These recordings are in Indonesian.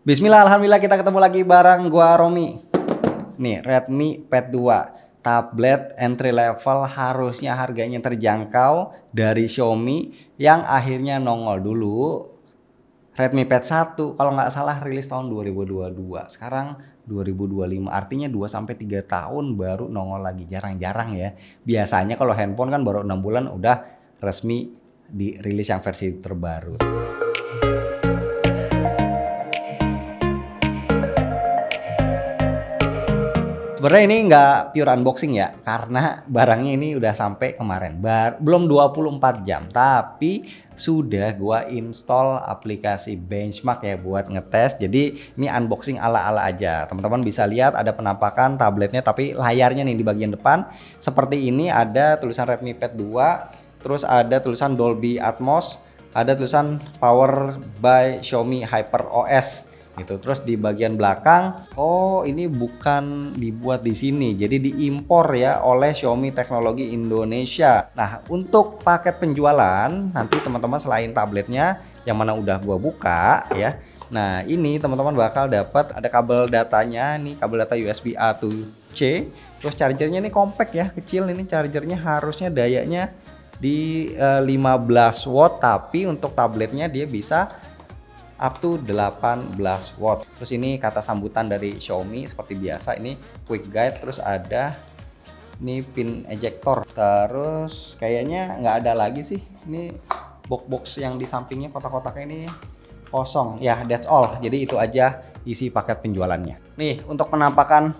Bismillah, alhamdulillah kita ketemu lagi bareng gua Romi. Nih, Redmi Pad 2, tablet entry level harusnya harganya terjangkau dari Xiaomi yang akhirnya nongol dulu. Redmi Pad 1 kalau nggak salah rilis tahun 2022. Sekarang 2025, artinya 2 sampai 3 tahun baru nongol lagi. Jarang-jarang ya. Biasanya kalau handphone kan baru 6 bulan udah resmi dirilis yang versi terbaru. Sebenarnya ini nggak pure unboxing ya, karena barangnya ini udah sampai kemarin. Belum 24 jam, tapi sudah gua install aplikasi Benchmark ya buat ngetes. Jadi ini unboxing ala-ala aja. Teman-teman bisa lihat ada penampakan tabletnya, tapi layarnya nih di bagian depan seperti ini, ada tulisan Redmi Pad 2, terus ada tulisan Dolby Atmos, ada tulisan Power by Xiaomi HyperOS. Gitu. Terus di bagian belakang, oh ini bukan dibuat di sini, jadi diimpor ya oleh Xiaomi Teknologi Indonesia. Nah, untuk paket penjualan nanti teman-teman selain tabletnya yang mana udah gua buka ya. Nah, ini teman-teman bakal dapat ada kabel datanya nih, kabel data USB A to C. Terus chargernya ini compact ya, kecil ini chargernya, harusnya dayanya di 15 watt, tapi untuk tabletnya dia bisa up to 18 watt. Terus ini kata sambutan dari Xiaomi seperti biasa, ini quick guide, terus ada ini pin ejector. Terus kayaknya nggak ada lagi sih. Ini box yang di sampingnya kotak-kotaknya ini kosong. Ya, that's all. Jadi itu aja isi paket penjualannya. Nih, untuk penampakan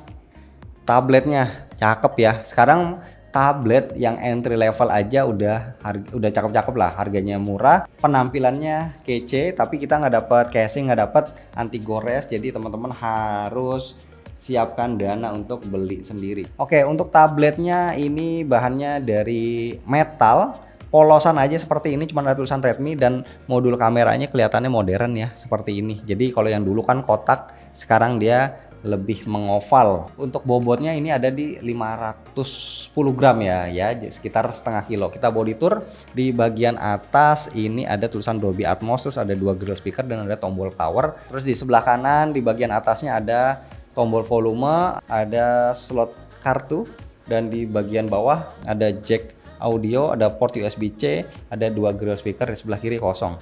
tabletnya cakep ya. Sekarang tablet yang entry level aja udah cakep-cakep lah, harganya murah, penampilannya kece, tapi kita nggak dapat casing, nggak dapat anti gores, jadi teman-teman harus siapkan dana untuk beli sendiri. Oke, untuk tabletnya ini bahannya dari metal, polosan aja seperti ini, cuma ada tulisan Redmi, dan modul kameranya kelihatannya modern ya seperti ini. Jadi kalau yang dulu kan kotak, sekarang dia lebih mengoval. Untuk bobotnya ini ada di 510 gram ya, sekitar setengah kilo. Kita body tour. Di bagian atas ini ada tulisan Dolby Atmos, terus ada 2 grill speaker dan ada tombol power. Terus di sebelah kanan di bagian atasnya ada tombol volume, ada slot kartu, dan di bagian bawah ada jack audio, ada port USB-C, ada 2 grill speaker, di sebelah kiri kosong.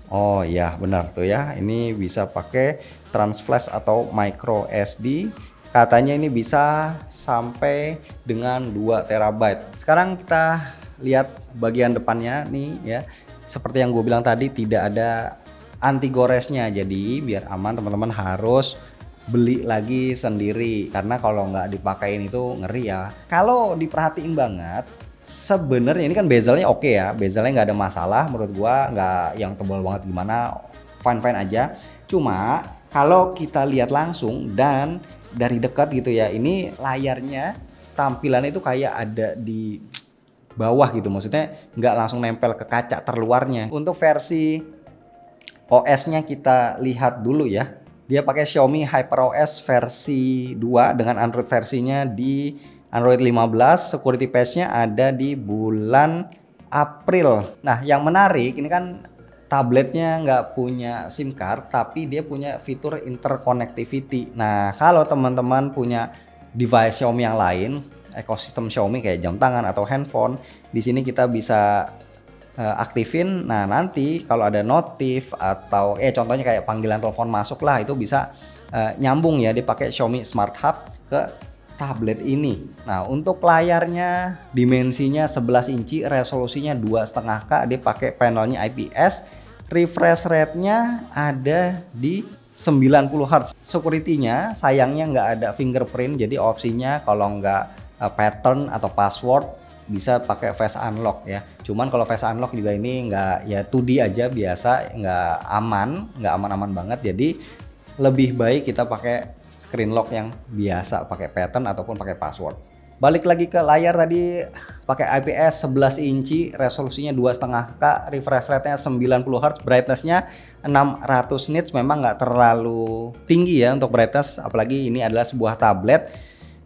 Oh iya benar tuh ya, ini bisa pakai transflash atau micro SD. Katanya ini bisa sampai dengan 2 terabyte. Sekarang kita lihat bagian depannya nih ya. Seperti yang gue bilang tadi, tidak ada anti goresnya. Jadi biar aman teman-teman harus beli lagi sendiri, karena kalau nggak dipakein itu ngeri ya. Kalau diperhatiin banget, sebenarnya ini kan bezelnya oke ya, bezelnya nggak ada masalah menurut gua, nggak yang tebal banget gimana, fine aja. Cuma kalau kita lihat langsung dan dari dekat gitu ya, ini layarnya tampilannya itu kayak ada di bawah gitu, maksudnya nggak langsung nempel ke kaca terluarnya. Untuk versi OS-nya kita lihat dulu ya, dia pakai Xiaomi HyperOS versi 2 dengan Android versinya di Android 15, security patch-nya ada di bulan April. Nah, yang menarik ini kan tabletnya nggak punya SIM card, tapi dia punya fitur interconnectivity. Nah, kalau teman-teman punya device Xiaomi yang lain, ekosistem Xiaomi kayak jam tangan atau handphone, di sini kita bisa aktifin. Nah, nanti kalau ada notif atau contohnya kayak panggilan telepon masuk lah, itu bisa nyambung ya, dipakai Xiaomi Smart Hub ke tablet ini. Nah, untuk layarnya dimensinya 11 inci, resolusinya 2,5K, dia pakai panelnya IPS, refresh rate-nya ada di 90 Hz. Security-nya sayangnya nggak ada fingerprint, jadi opsinya kalau nggak pattern atau password bisa pakai face unlock ya. Cuman kalau face unlock juga ini nggak, ya 2D aja biasa, nggak aman banget. Jadi lebih baik kita pakai screen lock yang biasa, pakai pattern ataupun pakai password. Balik lagi ke layar tadi, pakai IPS 11 inci, resolusinya 2,5K, refresh rate-nya 90 Hz, brightness-nya 600 nits, memang nggak terlalu tinggi ya untuk brightness, apalagi ini adalah sebuah tablet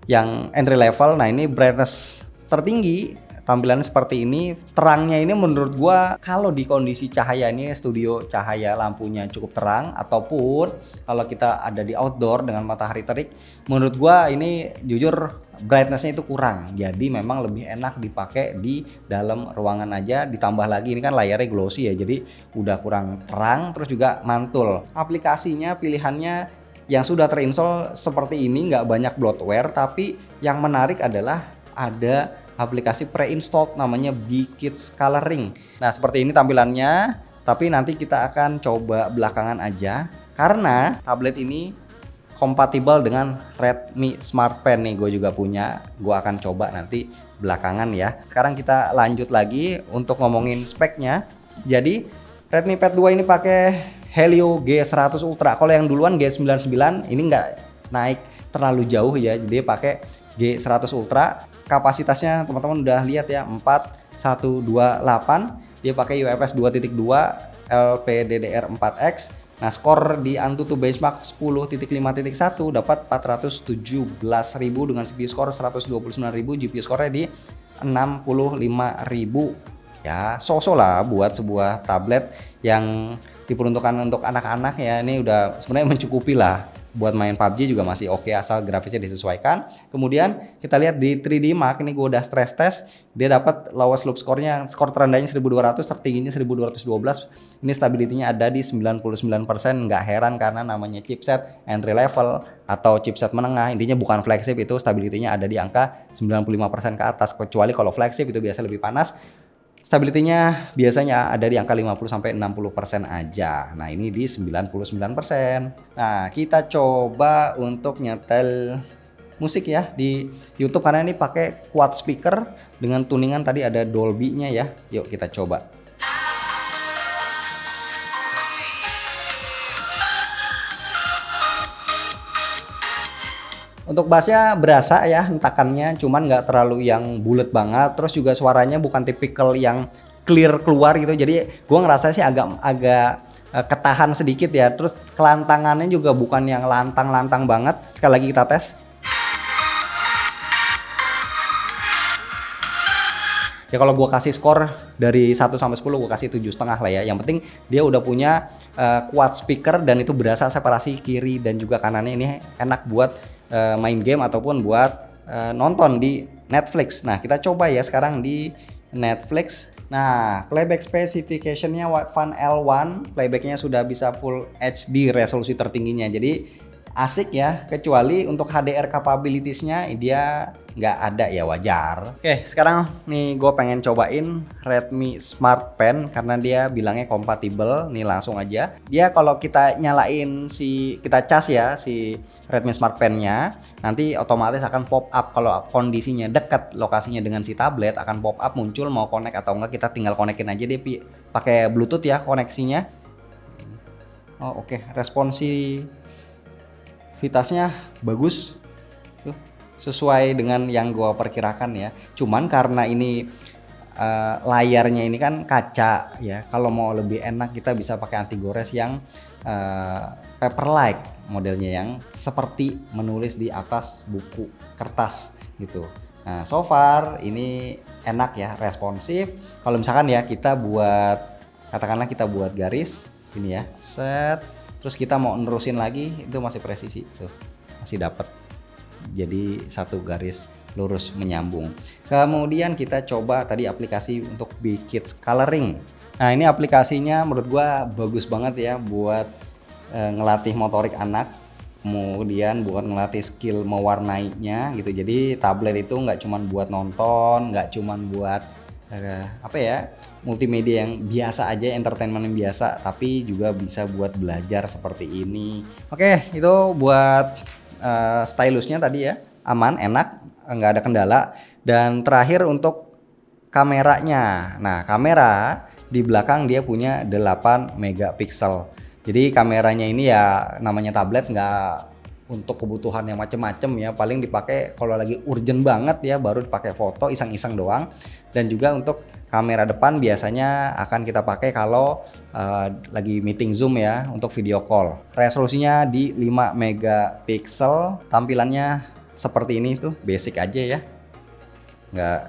yang entry level. Nah, ini brightness tertinggi tampilannya seperti ini. Terangnya ini menurut gua kalau di kondisi cahaya ini, studio cahaya lampunya cukup terang, ataupun kalau kita ada di outdoor dengan matahari terik, menurut gua ini jujur brightnessnya itu kurang. Jadi memang lebih enak dipakai di dalam ruangan aja. Ditambah lagi ini kan layarnya glossy ya, jadi udah kurang terang, terus juga mantul. Aplikasinya pilihannya yang sudah terinstall seperti ini, nggak banyak bloatware, tapi yang menarik adalah ada aplikasi pre-installed namanya BKids Coloring. Nah seperti ini tampilannya, tapi nanti kita akan coba belakangan aja karena tablet ini kompatibel dengan Redmi Smart Pen nih, gue juga punya. Gue akan coba nanti belakangan ya. Sekarang kita lanjut lagi untuk ngomongin speknya. Jadi Redmi Pad 2 ini pakai Helio G100 Ultra. Kalau yang duluan G99 ini nggak naik terlalu jauh ya. Jadi pakai G100 Ultra. Kapasitasnya teman-teman udah lihat ya, 4128. Dia pakai UFS 2.2, LPDDR4X. Nah, skor di Antutu Benchmark 10.5.1 dapat 417.000 dengan CPU skor 129.000, GPU skornya di 65.000. Ya, so-so lah buat sebuah tablet yang diperuntukkan untuk anak-anak ya. Ini udah sebenarnya mencukupi lah. Buat main PUBG juga masih oke asal grafisnya disesuaikan. Kemudian kita lihat di 3D Mark, ini gue udah stress test, dia dapat lowest loop skornya, skor terendahnya 1200, tertingginya 1212. Ini stability-nya ada di 99%. Nggak heran karena namanya chipset entry level atau chipset menengah, intinya bukan flagship, itu stability-nya ada di angka 95% ke atas. Kecuali kalau flagship itu biasa lebih panas. Stability-nya biasanya ada di angka 50-60% aja. Nah ini di 99%. Nah kita coba untuk nyetel musik ya di YouTube karena ini pakai quad speaker dengan tuningan tadi ada Dolby-nya ya. Yuk kita coba. Untuk bassnya berasa ya hentakannya, cuman nggak terlalu yang bulat banget. Terus juga suaranya bukan tipikal yang clear keluar gitu. Jadi gua ngerasa sih agak ketahan sedikit ya. Terus kelantangannya juga bukan yang lantang-lantang banget. Sekali lagi kita tes. Ya kalau gua kasih skor dari 1 sampai 10 gua kasih 7,5 lah ya. Yang penting dia udah punya quad speaker dan itu berasa separasi kiri dan juga kanannya, ini enak buat main game ataupun buat nonton di Netflix. Nah kita coba ya sekarang di Netflix. Nah playback specification-nya Fan L1, playbacknya sudah bisa Full HD resolusi tertingginya, jadi asik ya. Kecuali untuk HDR capabilities-nya dia nggak ada ya, wajar. Oke sekarang nih gue pengen cobain Redmi Smart Pen karena dia bilangnya kompatibel. Nih langsung aja dia, kalau kita nyalain kita cas ya si Redmi Smart Pen-nya, nanti otomatis akan pop up kalau kondisinya dekat lokasinya dengan si tablet, akan pop up muncul mau connect atau enggak. Kita tinggal konekin aja, dia pakai Bluetooth ya koneksinya. Oh oke. Responsivitasnya bagus tuh, sesuai dengan yang gue perkirakan ya. Cuman karena ini layarnya ini kan kaca ya, kalau mau lebih enak kita bisa pakai anti gores yang paper-like modelnya, yang seperti menulis di atas buku kertas gitu. Nah so far ini enak ya, responsif. Kalau misalkan ya kita buat, katakanlah kita buat garis ini ya, set, terus kita mau nerusin lagi, itu masih presisi tuh, masih dapat jadi satu garis lurus menyambung. Kemudian kita coba tadi aplikasi untuk BKids Coloring. Nah ini aplikasinya menurut gua bagus banget ya buat ngelatih motorik anak, kemudian buat ngelatih skill mewarnainya gitu. Jadi tablet itu nggak cuman buat nonton, nggak cuman buat multimedia yang biasa aja, entertainment yang biasa, tapi juga bisa buat belajar seperti ini. Oke itu buat stylusnya tadi ya, aman, enak, nggak ada kendala. Dan terakhir untuk kameranya. Nah kamera di belakang dia punya 8 megapiksel. Jadi kameranya ini ya namanya tablet, nggak untuk kebutuhan yang macem-macem ya, paling dipakai kalau lagi urgent banget ya baru dipakai foto iseng-iseng doang. Dan juga untuk kamera depan biasanya akan kita pakai kalau lagi meeting Zoom ya, untuk video call. Resolusinya di 5 megapiksel. Tampilannya seperti ini tuh, basic aja ya, nggak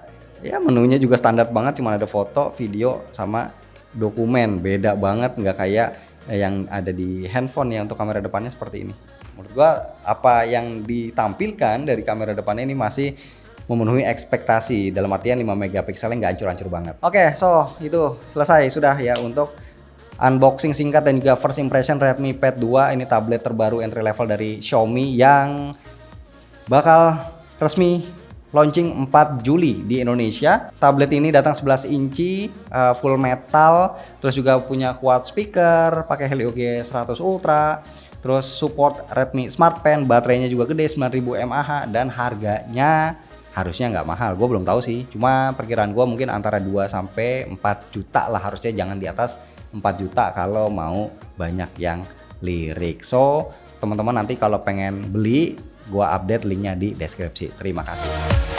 Ya menunya juga standar banget, cuma ada foto, video, sama dokumen. Beda banget, nggak kayak yang ada di handphone ya. Untuk kamera depannya seperti ini. Menurut gua apa yang ditampilkan dari kamera depannya ini masih memenuhi ekspektasi, dalam artian 5 megapikselnya nggak hancur-hancur banget. Oke, so itu selesai sudah ya untuk unboxing singkat dan juga first impression Redmi Pad 2. Ini tablet terbaru entry level dari Xiaomi yang bakal resmi launching 4 Juli di Indonesia. Tablet ini datang 11 inci, full metal, terus juga punya quad speaker, pakai Helio G100 Ultra, terus support Redmi Smart Pen, baterainya juga gede 9000 mAh, dan harganya harusnya nggak mahal. Gue belum tahu sih, cuma perkiraan gue mungkin antara 2 sampai 4 juta lah, harusnya jangan di atas 4 juta kalau mau banyak yang lirik. So teman-teman nanti kalau pengen beli, gua update linknya di deskripsi. Terima kasih.